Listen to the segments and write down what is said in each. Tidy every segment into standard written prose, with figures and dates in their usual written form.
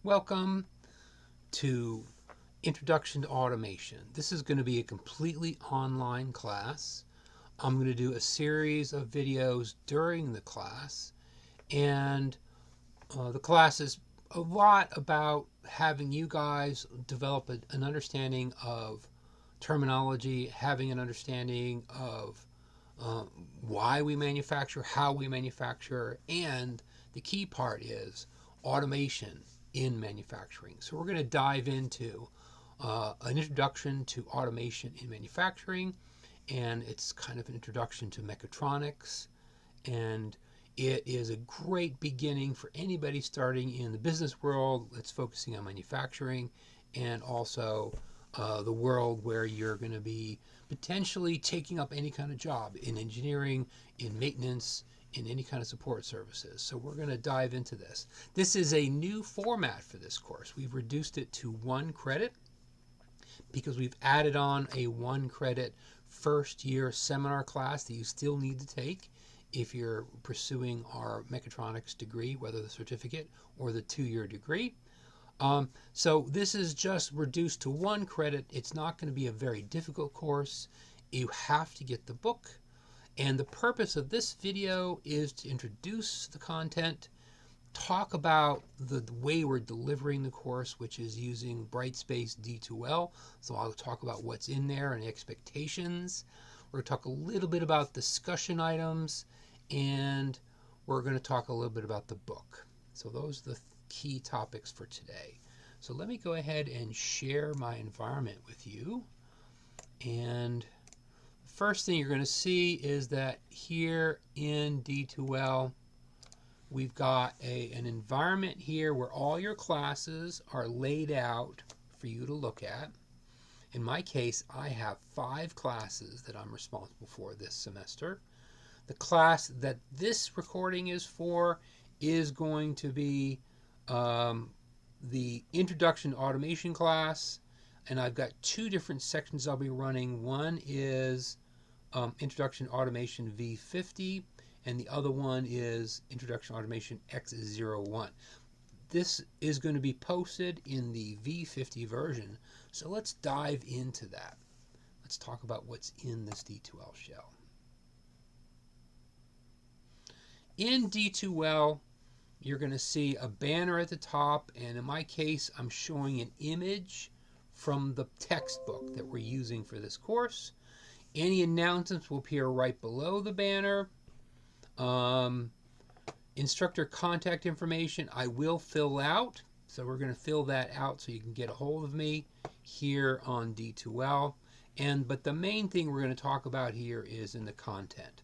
Welcome to Introduction to Automation. This is going to be a completely online class. I'm going to do a series of videos during the class, and the class is a lot about having you guys develop an understanding of terminology, having an understanding of why we manufacture, how we manufacture, and the key part is automation in manufacturing. So we're going to dive into an introduction to automation in manufacturing, and it's kind of an introduction to mechatronics, and it is a great beginning for anybody starting in the business world that's focusing on manufacturing, and also the world where you're going to be potentially taking up any kind of job in engineering, in maintenance, in any kind of support services. So we're going to dive into this. This is a new format for this course. We've reduced it to 1 credit because we've added on a 1 credit first year seminar class that you still need to take if you're pursuing our mechatronics degree, whether the certificate or the 2-year degree. So this is just reduced to 1 credit. It's not going to be a very difficult course. You have to get the book. And the purpose of this video is to introduce the content, talk about the way we're delivering the course, which is using Brightspace D2L. So I'll talk about what's in there and expectations. We're going to talk a little bit about discussion items, and we're going to talk a little bit about the book. So those are the key topics for today. So let me go ahead and share my environment with you. And the first thing you're going to see is that here in D2L, we've got an environment here where all your classes are laid out for you to look at. In my case, I have 5 classes that I'm responsible for this semester. The class that this recording is for is going to be the Introduction to Automation class, and I've got 2 different sections I'll be running. One is Introduction to Automation V50, and the other one is Introduction to Automation X01. This is going to be posted in the V50 version, so let's dive into that. Let's talk about what's in this D2L shell. In D2L, you're going to see a banner at the top, and in my case, I'm showing an image from the textbook that we're using for this course. Any announcements will appear right below the banner. Instructor contact information I will fill out, so we're going to fill that out so you can get a hold of me here on D2L. But the main thing we're going to talk about here is in the content.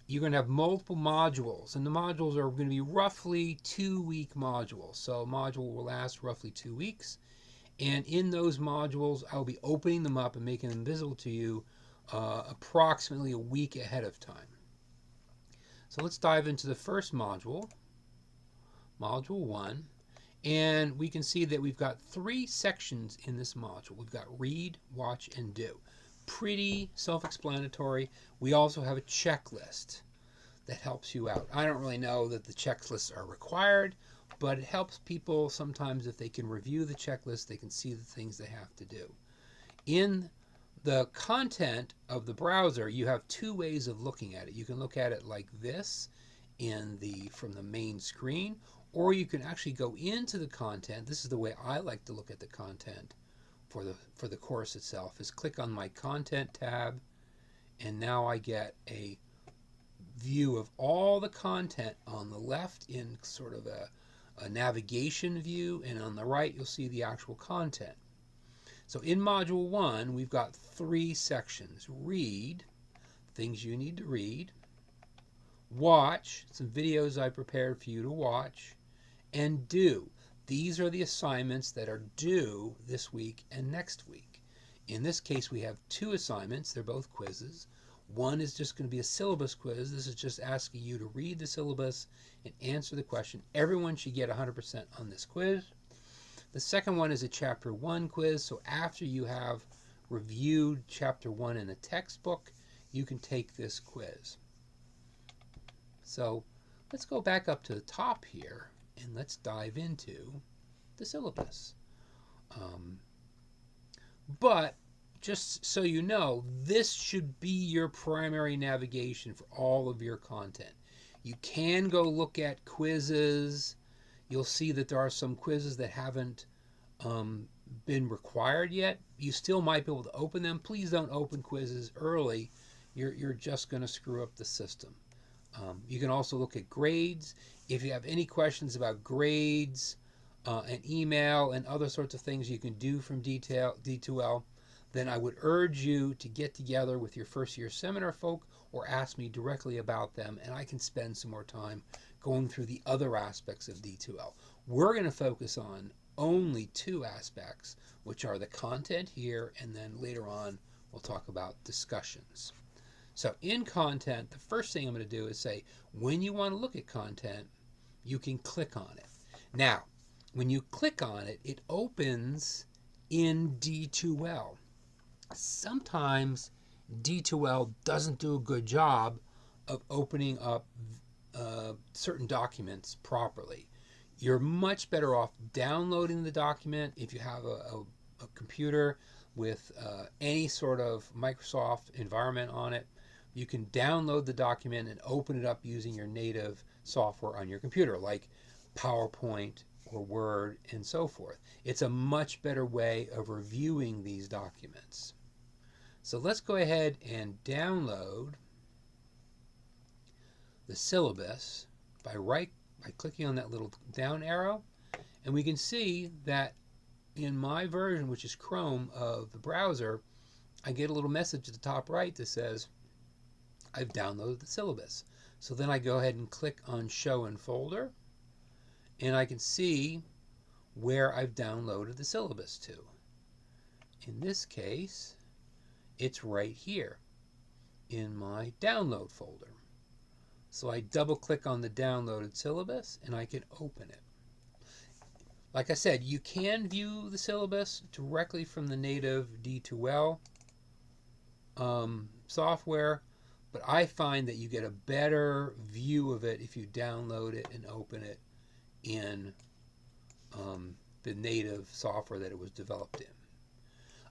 You're going to have multiple modules, and the modules are going to be roughly 2-week modules. So a module will last roughly 2 weeks, and in those modules I'll be opening them up and making them visible to you approximately a week ahead of time. So let's dive into the first module, Module 1, and we can see that we've got 3 sections in this module. We've got read, watch, and do. Pretty self-explanatory. We also have a checklist that helps you out. I don't really know that the checklists are required, but it helps people sometimes if they can review the checklist, they can see the things they have to do. In the content of the browser, you have 2 ways of looking at it. You can look at it like this from the main screen, or you can actually go into the content. This is the way I like to look at the content for the course itself, is click on my content tab, and now I get a view of all the content on the left in sort of a navigation view, and on the right you'll see the actual content. So in Module 1, we've got 3 sections. Read, things you need to read. Watch, some videos I prepared for you to watch. And do. These are the assignments that are due this week and next week. In this case, we have 2 assignments. They're both quizzes. One is just going to be a syllabus quiz. This is just asking you to read the syllabus and answer the question. Everyone should get 100% on this quiz. The second one is a Chapter 1 quiz. So after you have reviewed Chapter 1 in the textbook, you can take this quiz. So let's go back up to the top here and let's dive into the syllabus. Um, but just so you know, this should be your primary navigation for all of your content. You can go look at quizzes. You'll see that there are some quizzes that haven't um, been required yet. You still might be able to open them. Please don't open quizzes early. You're just going to screw up the system. You can also look at grades. If you have any questions about grades and email and other sorts of things you can do from D2L, then I would urge you to get together with your first year seminar folk or ask me directly about them, and I can spend some more time going through the other aspects of D2L. We're going to focus on only two aspects, which are the content here, and then later on we'll talk about discussions. So in content, the first thing I'm going to do is say, when you want to look at content, you can click on it. Now, when you click on it, it opens in D2L. Sometimes D2L doesn't do a good job of opening up certain documents properly. You're much better off downloading the document if you have a computer with any sort of Microsoft environment on it. You can download the document and open it up using your native software on your computer, like PowerPoint or Word and so forth. It's a much better way of reviewing these documents. So let's go ahead and download the syllabus by clicking on that little down arrow, and we can see that in my version, which is Chrome of the browser, I get a little message at the top right that says I've downloaded the syllabus. So then I go ahead and click on Show in Folder, and I can see where I've downloaded the syllabus to. In this case, it's right here in my download folder. So I double click on the downloaded syllabus and I can open it. Like I said, you can view the syllabus directly from the native D2L software, but I find that you get a better view of it if you download it and open it in the native software that it was developed in.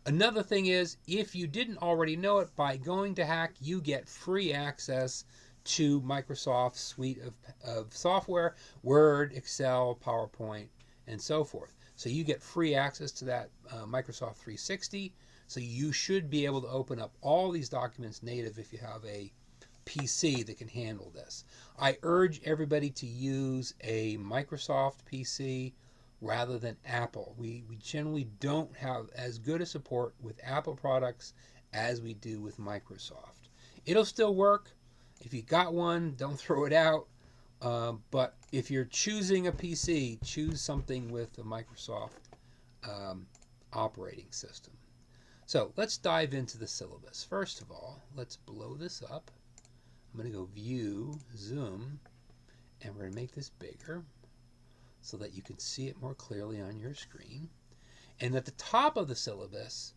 Another thing is, if you didn't already know it, by going to Hack, you get free access to Microsoft's suite of software, Word, Excel, PowerPoint, and so forth. So you get free access to that Microsoft 360. So you should be able to open up all these documents native if you have a PC that can handle this. I urge everybody to use a Microsoft PC rather than Apple. We generally don't have as good a support with Apple products as we do with Microsoft. It'll still work. If you got one, don't throw it out. But if you're choosing a PC, choose something with a Microsoft operating system. So let's dive into the syllabus. First of all, let's blow this up. I'm going to go View, Zoom, and we're going to make this bigger so that you can see it more clearly on your screen. And at the top of the syllabus,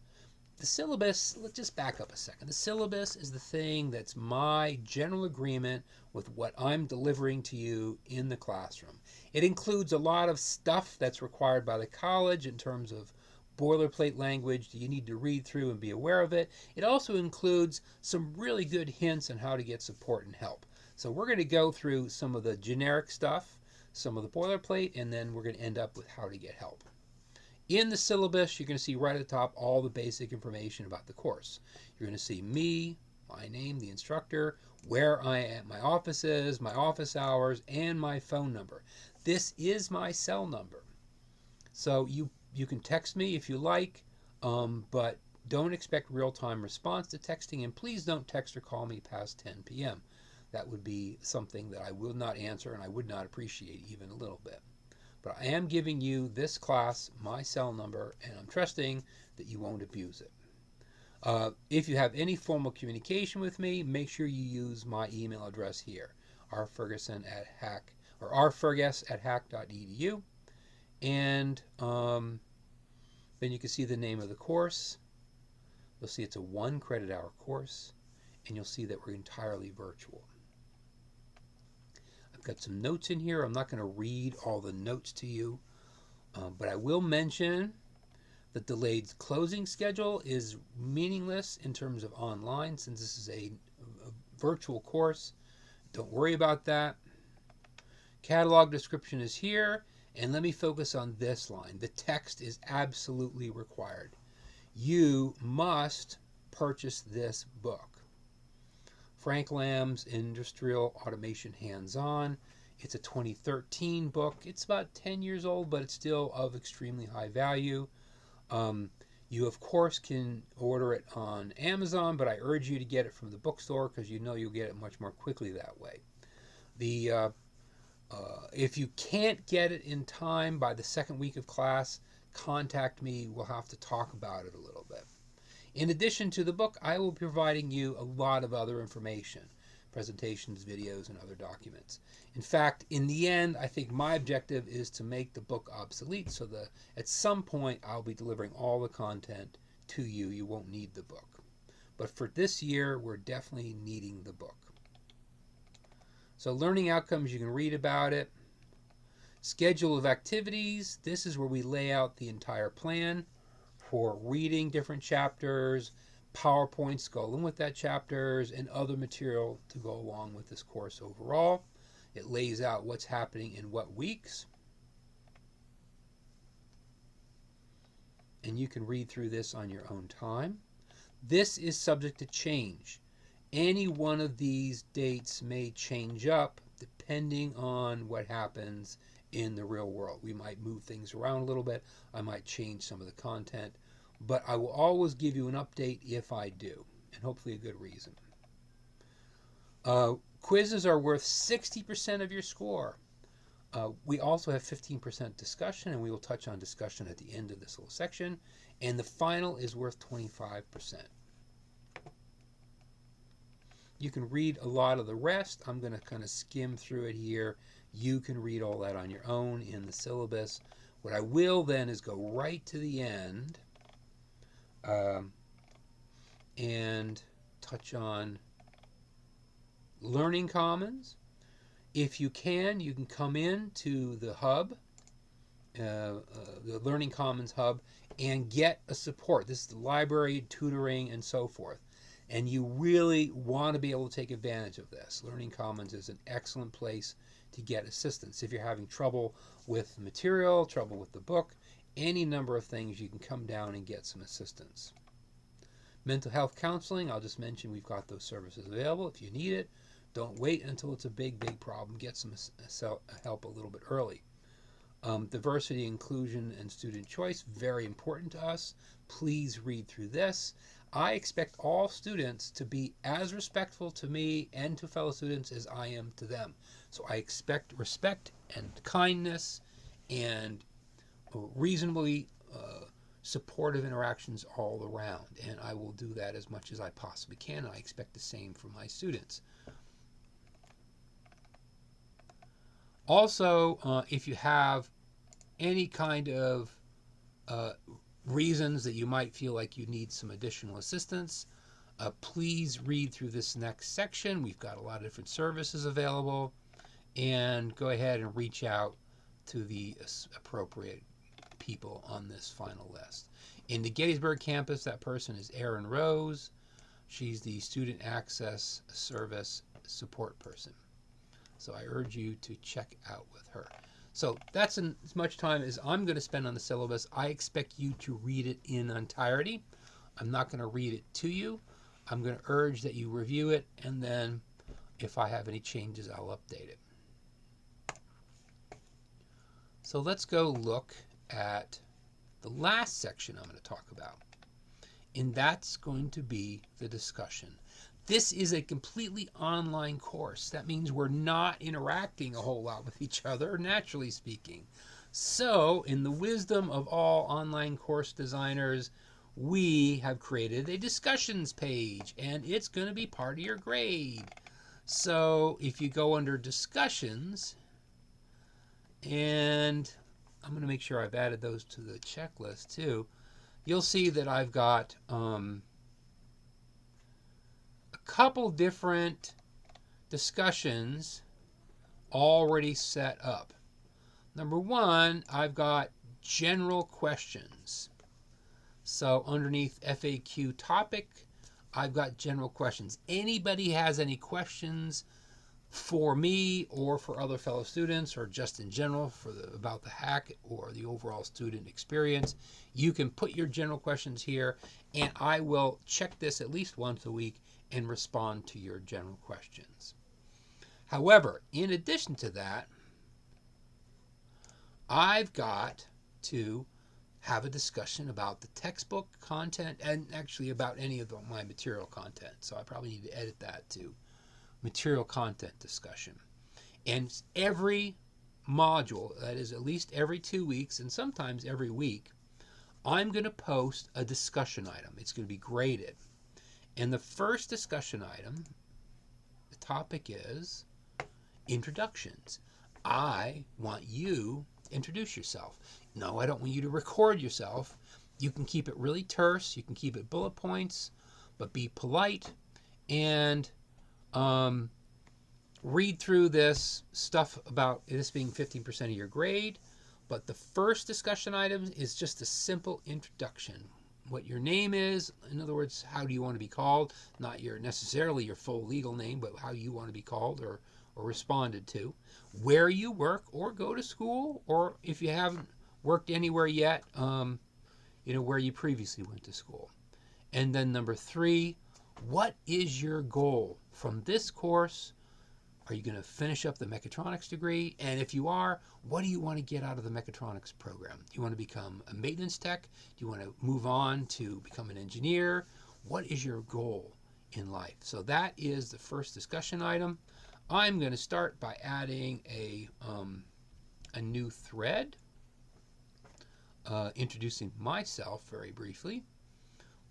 let's just back up a second. The syllabus is the thing that's my general agreement with what I'm delivering to you in the classroom. It includes a lot of stuff that's required by the college in terms of boilerplate language that you need to read through and be aware of it. It also includes some really good hints on how to get support and help. So we're going to go through some of the generic stuff, some of the boilerplate, and then we're going to end up with how to get help. In the syllabus, you're going to see right at the top all the basic information about the course. You're going to see me, my name, the instructor, where I am, my office is, my office hours, and my phone number. This is my cell number. So you can text me if you like, but don't expect real-time response to texting, and please don't text or call me past 10 p.m. That would be something that I will not answer and I would not appreciate even a little bit. But I am giving you this class, my cell number, and I'm trusting that you won't abuse it. If you have any formal communication with me, make sure you use my email address here, rferges@hack.edu. And then you can see the name of the course. You'll see it's a 1 credit hour course, and you'll see that we're entirely virtual. I've got some notes in here. I'm not going to read all the notes to you. But I will mention the delayed closing schedule is meaningless in terms of online, since this is a virtual course. Don't worry about that. Catalog description is here, and let me focus on this line. The text is absolutely required. You must purchase this book. Frank Lamb's Industrial Automation Hands-On. It's a 2013 book. It's about 10 years old, but it's still of extremely high value. You, of course, can order it on Amazon, but I urge you to get it from the bookstore because you know you'll get it much more quickly that way. If you can't get it in time by the second week of class, contact me. We'll have to talk about it a little bit. In addition to the book, I will be providing you a lot of other information, presentations, videos, and other documents. In fact, in the end, I think my objective is to make the book obsolete so that at some point I'll be delivering all the content to you. You won't need the book. But for this year, we're definitely needing the book. So learning outcomes, you can read about it. Schedule of activities. This is where we lay out the entire plan for reading different chapters, PowerPoints go along with that chapters, and other material to go along with this course overall. It lays out what's happening in what weeks. And you can read through this on your own time. This is subject to change. Any one of these dates may change up depending on what happens in the real world. We might move things around a little bit. I might change some of the content, but I will always give you an update if I do, and hopefully a good reason. Quizzes are worth 60% of your score. We also have 15% discussion, and we will touch on discussion at the end of this little section, and the final is worth 25%. You can read a lot of the rest. I'm going to kind of skim through it here. You can read all that on your own in the syllabus. What I will then is go right to the end and touch on Learning Commons. If you can come in to the hub, the Learning Commons hub, and get a support. This is the library, tutoring, and so forth. And you really want to be able to take advantage of this. Learning Commons is an excellent place to get assistance. If you're having trouble with the material, trouble with the book, any number of things, you can come down and get some assistance. Mental health counseling, I'll just mention we've got those services available if you need it. Don't wait until it's a big problem. Get some help a little bit early. Diversity, inclusion, and student choice, very important to us. Please read through this. I expect all students to be as respectful to me and to fellow students as I am to them. So I expect respect and kindness and reasonably supportive interactions all around. And I will do that as much as I possibly can. I expect the same from my students. Also, if you have any kind of reasons that you might feel like you need some additional assistance, please read through this next section. We've got a lot of different services available, and go ahead and reach out to the appropriate people on this final list. In the Gettysburg campus, that person is Erin Rose. She's the Student Access Service Support Person. So I urge you to check out with her. So that's as much time as I'm going to spend on the syllabus. I expect you to read it in entirety. I'm not going to read it to you. I'm going to urge that you review it, and then if I have any changes, I'll update it. So let's go look at the last section I'm going to talk about, and that's going to be the discussion. This is a completely online course. That means we're not interacting a whole lot with each other, naturally speaking. So, in the wisdom of all online course designers, we have created a discussions page, and it's going to be part of your grade. So, if you go under discussions, and I'm going to make sure I've added those to the checklist too, you'll see that I've got couple different discussions already set up. Number one, I've got general questions. So underneath FAQ topic, I've got general questions. Anybody has any questions for me or for other fellow students, or just in general about the hack or the overall student experience, you can put your general questions here, and I will check this at least once a week and respond to your general questions. However, in addition to that, I've got to have a discussion about the textbook content and actually about any of my material content. So I probably need to edit that to material content discussion. And every module, that is at least every 2 weeks and sometimes every week, I'm going to post a discussion item. It's going to be graded. And the first discussion item, the topic is introductions. I want you to introduce yourself. No, I don't want you to record yourself. You can keep it really terse. You can keep it bullet points, but be polite and read through this stuff about this being 15% of your grade. But the first discussion item is just a simple introduction. What your name is, in other words, how do you want to be called? Not necessarily your full legal name, but how you want to be called or responded to. Where you work or go to school, or if you haven't worked anywhere yet, where you previously went to school. And then number 3, what is your goal from this course? Are you going to finish up the mechatronics degree? And if you are, what do you want to get out of the mechatronics program? Do you want to become a maintenance tech? Do you want to move on to become an engineer? What is your goal in life? So that is the first discussion item. I'm going to start by adding a new thread, introducing myself very briefly,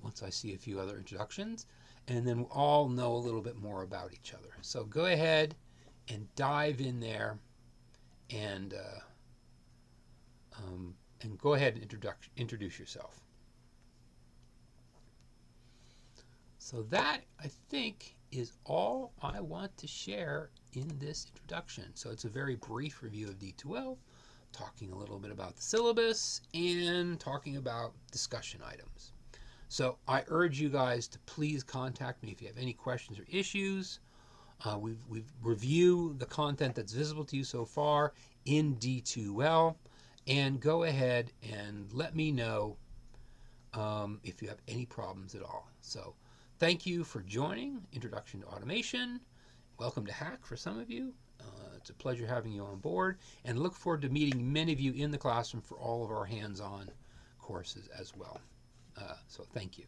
once I see a few other introductions, and then we'll all know a little bit more about each other. So go ahead and dive in there and go ahead and introduce yourself. So that, I think, is all I want to share in this introduction. So it's a very brief review of D2L, talking a little bit about the syllabus and talking about discussion items. So I urge you guys to please contact me if you have any questions or issues. We've reviewed the content that's visible to you so far in D2L, and go ahead and let me know if you have any problems at all. So thank you for joining Introduction to Automation. Welcome to Hack for some of you. It's a pleasure having you on board, and look forward to meeting many of you in the classroom for all of our hands-on courses as well. So thank you.